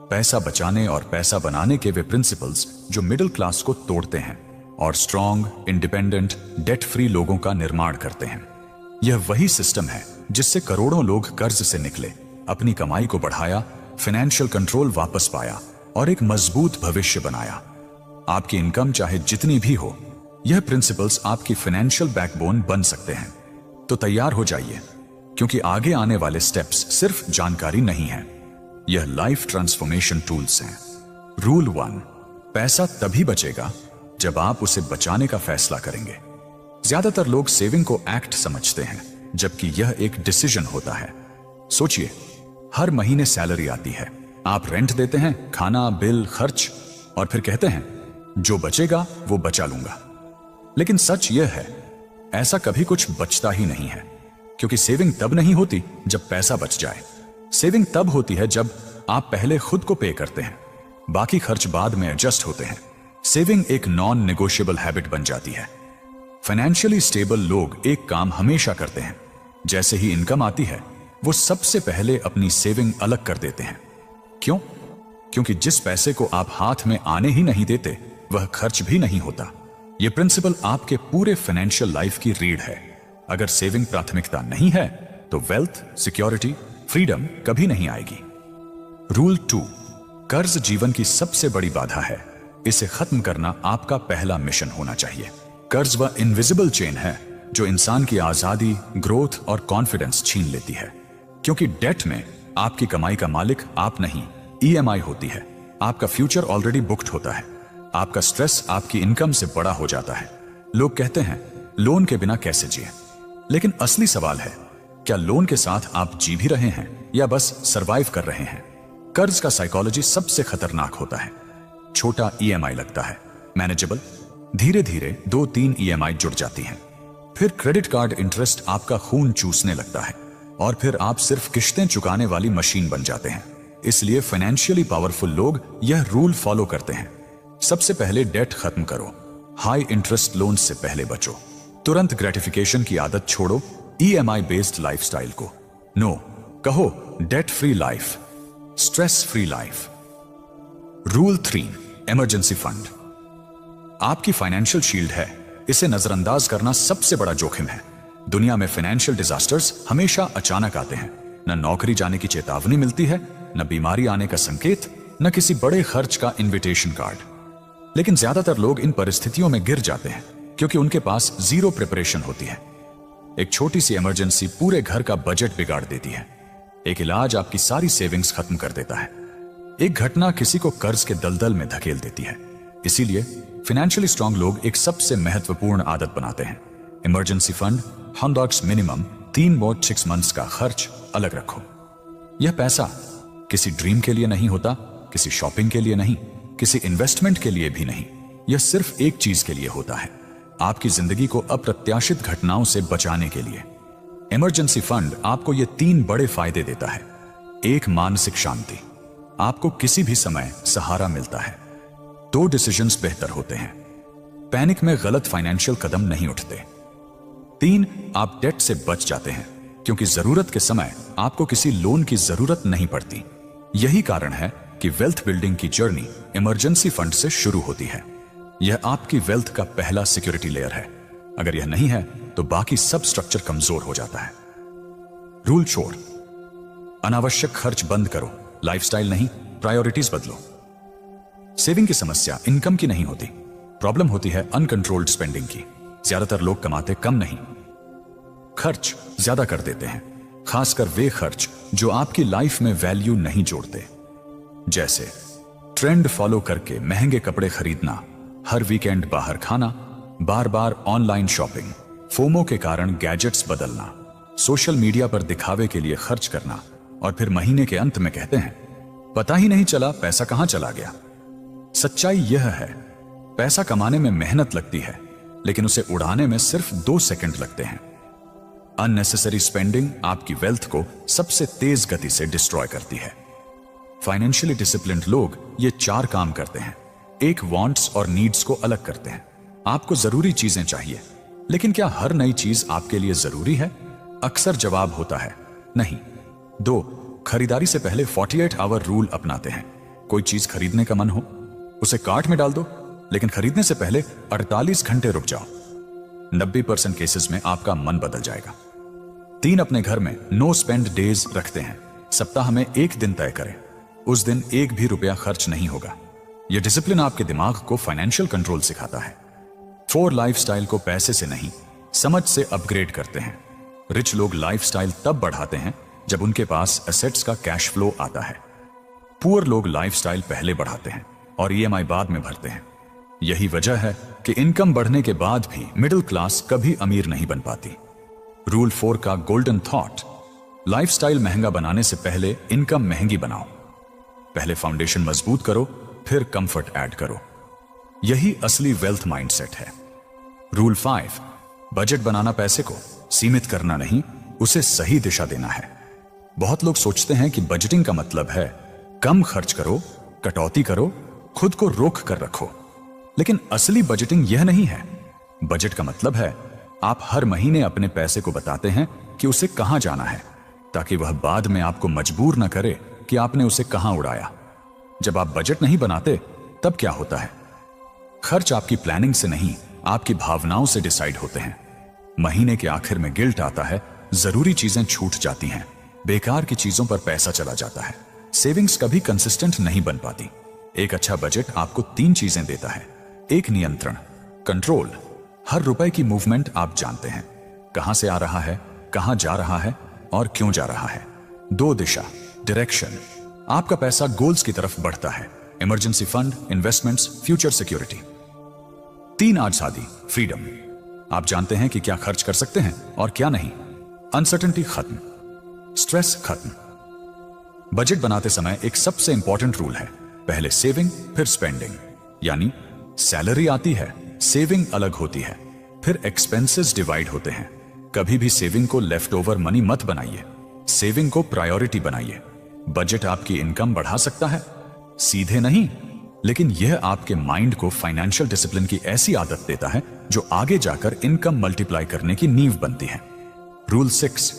पैसा बचाने और पैसा बनाने के वे प्रिंसिपल्स जो मिडिल क्लास को तोड़ते हैं और स्ट्रॉन्ग, इंडिपेंडेंट, डेट फ्री लोगों का निर्माण करते हैं। यह वही सिस्टम है जिससे करोड़ों लोग कर्ज से निकले, अपनी कमाई को बढ़ाया, फाइनेंशियल कंट्रोल वापस पाया और एक मजबूत भविष्य बनाया। आपकी इनकम चाहे जितनी भी हो, यह प्रिंसिपल्स आपकी फाइनेंशियल बैकबोन बन सकते हैं। तो तैयार हो जाइए, क्योंकि आगे आने वाले स्टेप्स सिर्फ जानकारी नहीं है, यह लाइफ ट्रांसफॉर्मेशन टूल्स हैं। रूल 1, पैसा तभी बचेगा जब आप उसे बचाने का फैसला करेंगे। ज्यादातर लोग सेविंग को एक्ट समझते हैं, जबकि यह एक डिसीजन होता है। सोचिए, हर महीने सैलरी आती है, आप रेंट देते हैं, खाना, बिल, खर्च, और फिर कहते हैं जो बचेगा वो बचा लूंगा। लेकिन सच यह है, ऐसा कभी कुछ बचता ही नहीं है, क्योंकि सेविंग तब नहीं होती जब पैसा बच जाए। सेविंग तब होती है जब आप पहले खुद को पे करते हैं, बाकी खर्च बाद में एडजस्ट होते हैं। सेविंग एक नॉन नेगोशिएबल हैबिट बन जाती है। फाइनेंशियली स्टेबल लोग एक काम हमेशा करते हैं, जैसे ही इनकम आती है वो सबसे पहले अपनी सेविंग अलग कर देते हैं। क्यों? क्योंकि जिस पैसे को आप हाथ में आने ही नहीं देते, वह खर्च भी नहीं होता। यह प्रिंसिपल आपके पूरे फाइनेंशियल लाइफ की रीढ़ है। अगर सेविंग प्राथमिकता नहीं है तो वेल्थ, सिक्योरिटी, फ्रीडम कभी नहीं आएगी। रूल 2, कर्ज जीवन की सबसे बड़ी बाधा है। इसे खत्म करना आपका पहला मिशन होना चाहिए। कर्ज वह इनविजिबल चेन है जो इंसान की आजादी, ग्रोथ और कॉन्फिडेंस छीन लेती है। क्योंकि डेट में आपकी कमाई का मालिक आप नहीं, EMI होती है। आपका फ्यूचर ऑलरेडी बुक्ड होता है। आपका स्ट्रेस आपकी इनकम से बड़ा हो जाता है। लोग कहते हैं लोन के बिना कैसे जिए, लेकिन असली सवाल है, क्या लोन के साथ आप जी भी रहे हैं या बस सरवाइव कर रहे हैं? कर्ज का साइकोलॉजी सबसे खतरनाक होता है। छोटा EMI लगता है, मैनेजेबल, धीरे धीरे 2-3 EMI जुड़ जाती हैं। फिर क्रेडिट कार्ड इंटरेस्ट आपका खून चूसने लगता है और फिर आप सिर्फ किश्तें चुकाने वाली मशीन बन जाते हैं। इसलिए फाइनेंशियली पावरफुल लोग यह रूल फॉलो करते हैं। सबसे पहले डेट खत्म करो, हाई इंटरेस्ट लोन से पहले बचो, तुरंत ग्रेटिफिकेशन की आदत छोड़ो, EMI बेस्ड लाइफस्टाइल को नो कहो, debt free life, stress free life. Rule 3, emergency fund आपकी फाइनेंशियल शील्ड है। इसे नजरअंदाज करना सबसे बड़ा जोखिम है। दुनिया में फाइनेंशियल डिजास्टर्स हमेशा अचानक आते हैं। न नौकरी जाने की चेतावनी मिलती है, न बीमारी आने का संकेत, न किसी बड़े खर्च का इनविटेशन कार्ड। लेकिन ज्यादातर लोग इन परिस्थितियों में गिर जाते हैं क्योंकि उनके पास जीरो प्रिपरेशन होती है। एक छोटी सी इमरजेंसी पूरे घर का बजट बिगाड़ देती है। एक इलाज आपकी सारी सेविंग्स खत्म कर देता है। एक घटना किसी को कर्ज के दलदल में धकेल देती है। इसीलिए फाइनेंशियली स्ट्रांग लोग एक सबसे महत्वपूर्ण आदत बनाते हैं, इमरजेंसी फंड, 100 मिनिमम 3-6 मंथ्स का खर्च अलग रखो। यह पैसा किसी ड्रीम के लिए नहीं होता, किसी शॉपिंग के लिए नहीं, किसी इन्वेस्टमेंट के लिए भी नहीं। यह सिर्फ एक चीज के लिए होता है, आपकी जिंदगी को अप्रत्याशित घटनाओं से बचाने के लिए। इमरजेंसी फंड आपको यह 3 बड़े फायदे देता है। एक, मानसिक शांति, आपको किसी भी समय सहारा मिलता है। 2, डिसीजंस बेहतर होते हैं, पैनिक में गलत फाइनेंशियल कदम नहीं उठते। 3, आप डेट से बच जाते हैं क्योंकि जरूरत के समय आपको किसी लोन की जरूरत नहीं पड़ती। यही कारण है कि वेल्थ बिल्डिंग की जर्नी इमरजेंसी फंड से शुरू होती है। यह आपकी वेल्थ का पहला सिक्योरिटी लेयर है। अगर यह नहीं है तो बाकी सब स्ट्रक्चर कमजोर हो जाता है। रूल 4, अनावश्यक खर्च बंद करो, लाइफस्टाइल नहीं, प्रायोरिटीज बदलो। सेविंग की समस्या इनकम की नहीं होती, प्रॉब्लम होती है अनकंट्रोल्ड स्पेंडिंग की। ज्यादातर लोग कमाते कम नहीं, खर्च ज्यादा कर देते हैं, खासकर वे खर्च जो आपकी लाइफ में वैल्यू नहीं जोड़ते। जैसे ट्रेंड फॉलो करके महंगे कपड़े खरीदना, हर वीकेंड बाहर खाना, बार बार ऑनलाइन शॉपिंग, फोमो के कारण गैजेट्स बदलना, सोशल मीडिया पर दिखावे के लिए खर्च करना और फिर महीने के अंत में कहते हैं पता ही नहीं चला पैसा कहां चला गया। सच्चाई यह है, पैसा कमाने में मेहनत लगती है लेकिन उसे उड़ाने में सिर्फ 2 सेकंड लगते हैं। अननेसेसरी स्पेंडिंग आपकी वेल्थ को सबसे तेज गति से डिस्ट्रॉय करती है। फाइनेंशियली डिसिप्लिन्ड लोग ये 4 काम करते हैं। 1, वांट्स और नीड्स को अलग करते हैं। आपको जरूरी चीजें चाहिए, लेकिन क्या हर नई चीज आपके लिए जरूरी है? अक्सर जवाब होता है नहीं। 2, खरीदारी से पहले 48 आवर रूल अपनाते हैं। कोई चीज खरीदने का मन हो, उसे कार्ट में डाल दो, लेकिन खरीदने से पहले 48 घंटे रुक जाओ। 90% केसेस में आपका मन बदल जाएगा। 3, अपने घर में नो स्पेंड डेज रखते हैं। सप्ताह में एक दिन तय करें, उस दिन एक भी रुपया खर्च नहीं होगा। यह डिसिप्लिन आपके दिमाग को फाइनेंशियल कंट्रोल सिखाता है। 4, लाइफस्टाइल को पैसे से नहीं समझ से अपग्रेड करते हैं। रिच लोग लाइफस्टाइल तब बढ़ाते हैं जब उनके पास एसेट्स का कैश फ्लो आता है। पुअर लोग लाइफस्टाइल पहले बढ़ाते हैं और ईएमआई बाद में भरते हैं। यही वजह है कि इनकम बढ़ने के बाद भी मिडिल क्लास कभी अमीर नहीं बन पाती। रूल 4 का गोल्डन थॉट, लाइफस्टाइल महंगा बनाने से पहले इनकम महंगी बनाओ। पहले फाउंडेशन मजबूत करो, फिर कंफर्ट ऐड करो। यही असली वेल्थ माइंडसेट है। रूल 5, बजट बनाना पैसे को सीमित करना नहीं, उसे सही दिशा देना है। बहुत लोग सोचते हैं कि बजटिंग का मतलब है कम खर्च करो, कटौती करो, खुद को रोक कर रखो। लेकिन असली बजटिंग यह नहीं है। बजट का मतलब है आप हर महीने अपने पैसे को बताते हैं कि उसे कहां जाना है, ताकि वह बाद में आपको मजबूर न करे कि आपने उसे कहां उड़ाया। जब आप बजट नहीं बनाते तब क्या होता है? खर्च आपकी प्लानिंग से नहीं, आपकी भावनाओं से डिसाइड होते हैं। महीने के आखिर में गिल्ट आता है, जरूरी चीजें छूट जाती हैं, बेकार की चीजों पर पैसा चला जाता है, सेविंग्स कभी कंसिस्टेंट नहीं बन पाती। एक अच्छा बजट आपको 3 चीजें देता है। 1, नियंत्रण, कंट्रोल। हर रुपए की मूवमेंट आप जानते हैं, कहां से आ रहा है, कहां जा रहा है और क्यों जा रहा है। 2, दिशा, डायरेक्शन। आपका पैसा गोल्स की तरफ बढ़ता है, emergency fund, investments, future security. 3, आजादी, फ्रीडम। आप जानते हैं कि क्या खर्च कर सकते हैं और क्या नहीं। अनसर्टेनिटी खत्म, स्ट्रेस खत्म। बजट बनाते समय एक सबसे इंपॉर्टेंट रूल है, पहले सेविंग फिर स्पेंडिंग। यानी सैलरी आती है, सेविंग अलग होती है, फिर एक्सपेंसेस डिवाइड होते हैं। कभी भी सेविंग को लेफ्ट ओवर मनी मत बनाइए, सेविंग को प्रायोरिटी बनाइए। बजट आपकी इनकम बढ़ा सकता है, सीधे नहीं, लेकिन यह आपके माइंड को फाइनेंशियल डिसिप्लिन की ऐसी आदत देता है जो आगे जाकर इनकम मल्टीप्लाई करने की नींव बनती है। रूल 6,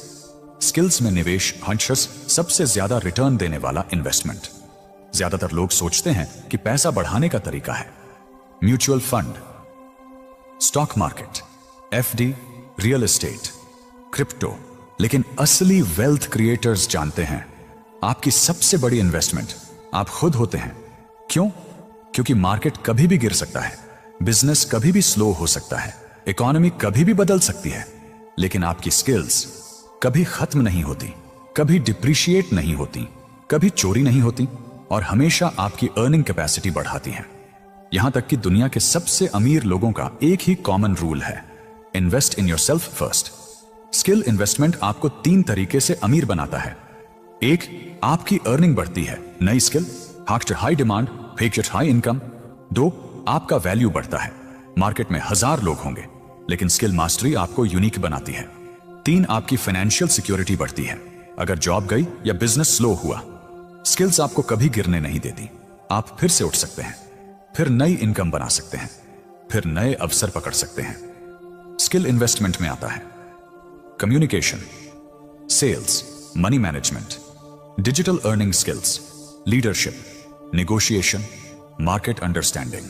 स्किल्स में निवेश, हंशस सबसे ज्यादा रिटर्न देने वाला इन्वेस्टमेंट। ज्यादातर लोग सोचते हैं कि पैसा बढ़ाने का तरीका है mutual fund, stock market, FD, real estate, crypto. लेकिन असली वेल्थ क्रिएटर्स जानते हैं आपकी सबसे बड़ी इन्वेस्टमेंट आप खुद होते हैं। क्यों? क्योंकि मार्केट कभी भी गिर सकता है, बिजनेस कभी भी स्लो हो सकता है, इकोनॉमी कभी भी बदल सकती है, लेकिन आपकी स्किल्स कभी खत्म नहीं होती, कभी डिप्रिशिएट नहीं होती, कभी चोरी नहीं होती और हमेशा आपकी अर्निंग कैपेसिटी बढ़ाती हैं। यहां तक कि दुनिया के सबसे अमीर लोगों का एक ही कॉमन रूल है, invest in yourself first. Skill investment आपको 3 तरीके से अमीर बनाता है। 1, आपकी अर्निंग बढ़ती है, नई स्किल, आफ्टर हाई डिमांड, फेक्चर हाई इनकम। 2, आपका वैल्यू बढ़ता है, मार्केट में 1000 लोग होंगे लेकिन स्किल मास्टरी आपको यूनिक बनाती है। 3, आपकी फाइनेंशियल सिक्योरिटी बढ़ती है। अगर जॉब गई या बिजनेस स्लो हुआ, स्किल्स आपको कभी गिरने नहीं देती। आप फिर से उठ सकते हैं, फिर नई इनकम बना सकते हैं, फिर नए अवसर पकड़ सकते हैं। स्किल इन्वेस्टमेंट में आता है communication, sales, money management, digital earning skills, leadership, negotiation, market understanding,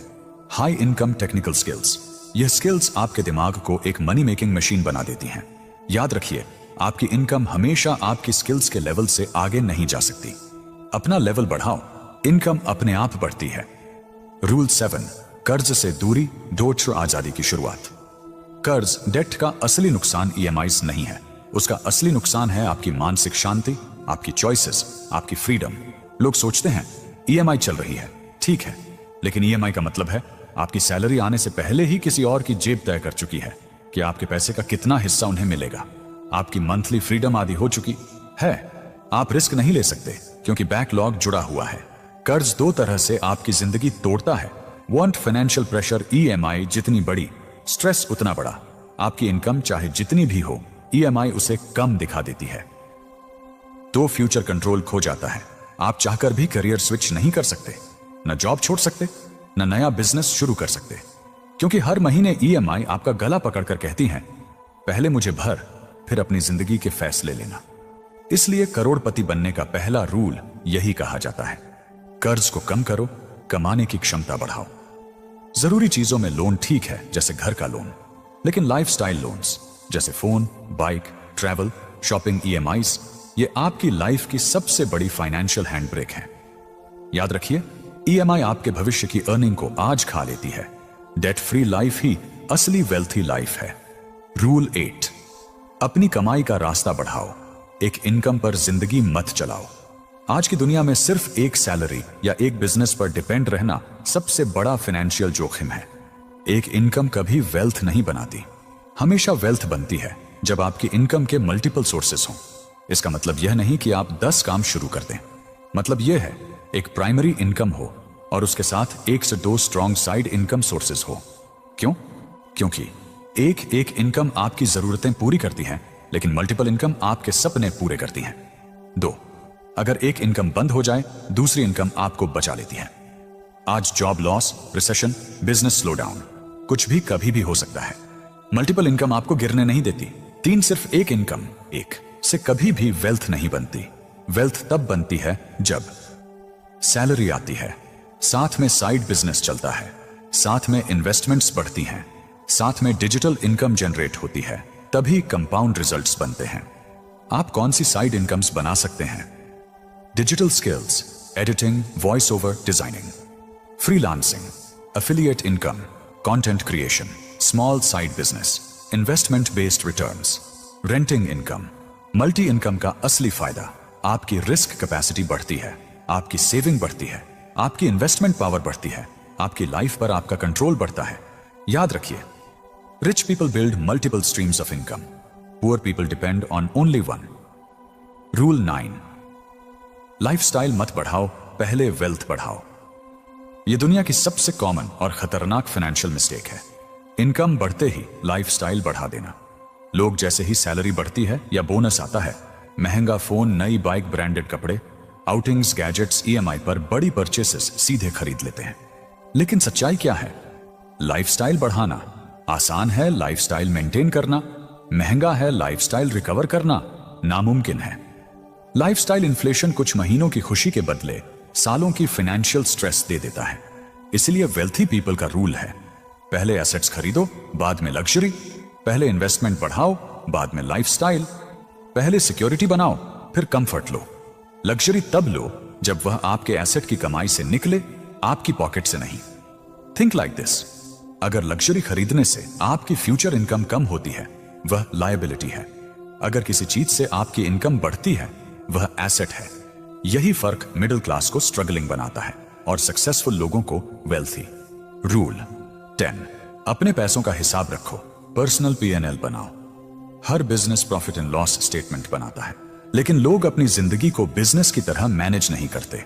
high income technical skills. यह स्किल्स आपके दिमाग को एक मनी मेकिंग मशीन बना देती हैं। याद रखिए, आपकी इनकम हमेशा आपकी स्किल्स के लेवल से आगे नहीं जा सकती। अपना लेवल बढ़ाओ, इनकम अपने आप बढ़ती है। रूल 7, कर्ज से दूरी, डोट आजादी की शुरुआत। कर्ज, डेट का असली नुकसान ईएमआईज नहीं है, उसका असली नुकसान है आपकी मानसिक शांति, आपकी चॉइसेस, आपकी फ्रीडम। लोग सोचते हैं ईएमआई चल रही है, ठीक है, लेकिन ईएमआई का मतलब है आपकी सैलरी आने से पहले ही किसी और की जेब तय कर चुकी है कि आपके पैसे का कितना हिस्सा उन्हें मिलेगा। आपकी मंथली फ्रीडम आदि हो चुकी है। आप रिस्क नहीं ले सकते क्योंकि बैकलॉग जुड़ा हुआ है। कर्ज 2 तरह से आपकी जिंदगी तोड़ता है। वांट फाइनेंशियल प्रेशर, ईएमआई जितनी बड़ी, स्ट्रेस उतना बड़ा। आपकी इनकम चाहे जितनी भी हो, ईएमआई उसे कम दिखा देती है। तो फ्यूचर कंट्रोल खो जाता है। आप चाहकर भी करियर स्विच नहीं कर सकते, न जॉब छोड़ सकते, न नया बिजनेस शुरू कर सकते, क्योंकि हर महीने ईएमआई आपका गला पकड़कर कहती है, पहले मुझे भर, फिर अपनी जिंदगी के फैसले लेना। इसलिए करोड़पति बनने का पहला रूल यही कहा जाता है, कर्ज को कम करो, कमाने की क्षमता बढ़ाओ। जरूरी चीजों में लोन ठीक है, जैसे घर का लोन, लेकिन लाइफस्टाइल लोन्स जैसे phone, bike, travel, shopping, EMIs, ये आपकी लाइफ की सबसे बड़ी फाइनेंशियल हैंडब्रेक है। याद रखिए, ईएमआई आपके भविष्य की अर्निंग को आज खा लेती है। डेट फ्री लाइफ ही असली वेल्थी लाइफ है। रूल 8, अपनी कमाई का रास्ता बढ़ाओ, एक इनकम पर जिंदगी मत चलाओ। आज की दुनिया में सिर्फ एक सैलरी या एक बिजनेस पर डिपेंड रहना सबसे बड़ा फाइनेंशियल जोखिम है। एक इनकम कभी वेल्थ नहीं बनाती। हमेशा वेल्थ बनती है जब आपकी इनकम के मल्टीपल सोर्सेस हों। इसका मतलब यह नहीं कि आप 10 काम शुरू कर दें। मतलब यह है, एक प्राइमरी इनकम हो और उसके साथ 1 से 2 स्ट्रॉन्ग साइड इनकम सोर्सेस हो। क्यों? क्योंकि एक इनकम आपकी जरूरतें पूरी करती है, लेकिन मल्टीपल इनकम आपके सपने पूरे करती हैं। 2, अगर एक इनकम बंद हो जाए, दूसरी इनकम आपको बचा लेती है। आज job loss, recession, business slowdown, कुछ भी कभी भी हो सकता है। मल्टीपल इनकम आपको गिरने नहीं देती। 3, सिर्फ एक इनकम, एक से कभी भी वेल्थ नहीं बनती। वेल्थ तब बनती है जब सैलरी आती है, साथ में साइड बिजनेस चलता है, साथ में इन्वेस्टमेंट्स बढ़ती हैं, साथ में डिजिटल इनकम जनरेट होती है, तभी कंपाउंड रिजल्ट्स बनते हैं। आप कौन सी साइड इनकम्स बना सकते हैं? Digital skills, editing, voice over, designing, freelancing, affiliate income, content creation, small side business, investment based returns, renting income. Multi income का असली फायदा, आपकी रिस्क कैपेसिटी बढ़ती है, आपकी सेविंग बढ़ती है, आपकी इन्वेस्टमेंट पावर बढ़ती है, आपकी लाइफ पर आपका कंट्रोल बढ़ता है। याद रखिए, rich people build multiple streams of income, poor people depend on only one. Rule 9, lifestyle मत बढ़ाओ, पहले वेल्थ बढ़ाओ। यह दुनिया की सबसे कॉमन और खतरनाक फाइनेंशियल मिस्टेक है। इनकम बढ़ते ही लाइफस्टाइल बढ़ा देना। लोग जैसे ही सैलरी बढ़ती है या बोनस आता है, महंगा फोन, नई बाइक, ब्रांडेड कपड़े, आउटिंग्स, गैजेट्स, ईएमआई पर बड़ी परचेसेस सीधे खरीद लेते हैं। लेकिन सच्चाई क्या है? लाइफस्टाइल बढ़ाना आसान है, लाइफस्टाइल मेंटेन करना महंगा है, लाइफस्टाइल रिकवर करना नामुमकिन है। लाइफस्टाइल इन्फ्लेशन कुछ महीनों की खुशी के बदले सालों की फाइनेंशियल स्ट्रेस दे देता है। इसलिए वेल्थी पीपल का रूल है, पहले एसेट्स खरीदो, बाद में लग्जरी, पहले इन्वेस्टमेंट बढ़ाओ, बाद में लाइफस्टाइल, पहले सिक्योरिटी बनाओ, फिर कंफर्ट लो। लग्जरी तब लो जब वह आपके एसेट की कमाई से निकले, आपकी पॉकेट से नहीं। थिंक लाइक दिस, अगर लग्जरी खरीदने से आपकी फ्यूचर इनकम कम होती है, वह लायबिलिटी है। अगर किसी चीज से आपकी इनकम बढ़ती है, वह एसेट है। यही फर्क मिडिल क्लास को स्ट्रगलिंग बनाता है और सक्सेसफुल लोगों को वेल्थी। रूल 10, अपने पैसों का हिसाब रखो, पर्सनल P&L बनाओ। हर business profit and loss statement बनाता है, लेकिन लोग अपनी जिंदगी को बिजनेस की तरह मैनेज नहीं करते।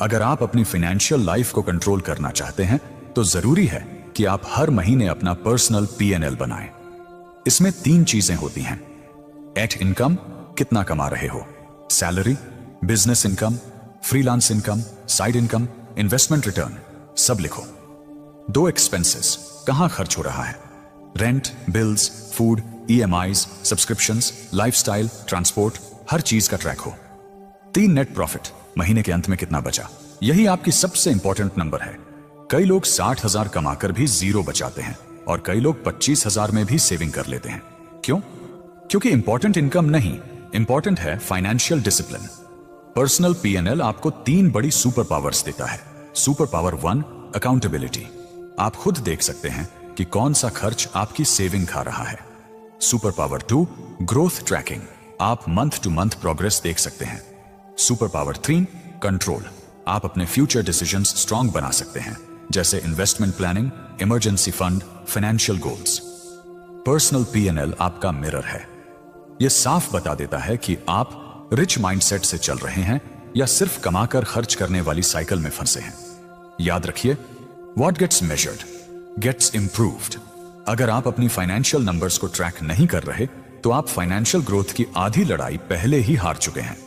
अगर आप अपनी फाइनेंशियल लाइफ को कंट्रोल करना चाहते हैं, तो जरूरी है कि आप हर महीने अपना पर्सनल P&L बनाएं। इसमें 3 चीजें होती हैं। एट इनकम, कितना कमा रहे हो, salary, business income, freelance income, side income, investment return, सब लिखो। 2 एक्सपेंसेस, कहां खर्च हो रहा है, rent, bills, food, EMIs, subscriptions, lifestyle, transport, हर चीज का ट्रैक हो। 3 नेट प्रॉफिट, महीने के अंत में कितना बचा, यही आपकी सबसे इंपॉर्टेंट नंबर है। कई लोग 60,000 कमाकर भी 0 बचाते हैं और कई लोग 25,000 में भी सेविंग कर लेते हैं। क्यों? क्योंकि इंपॉर्टेंट इनकम नहीं, इंपॉर्टेंट है फाइनेंशियल डिसिप्लिन। पर्सनल P&L आपको 3 बड़ी सुपर पावर्स देता है। Super power 1, accountability. आप खुद देख सकते हैं कि कौन सा खर्च आपकी सेविंग खा रहा है। Super power 2, growth tracking. आप मंथ टू मंथ प्रोग्रेस देख सकते हैं। Super power 3, control. आप अपने फ्यूचर डिसीजंस स्ट्रांग बना सकते हैं, जैसे investment planning, emergency fund, financial goals. Personal P&L आपका मिरर है। यह साफ बता देता है कि आप रिच माइंडसेट से चल रहे हैं या सिर्फ कमाकर खर्च करने वाली साइकिल में फंसे हैं। याद रखिए, what gets measured gets improved. अगर आप अपनी फाइनेंशियल नंबर्स को ट्रैक नहीं कर रहे, तो आप फाइनेंशियल ग्रोथ की आधी लड़ाई पहले ही हार चुके हैं।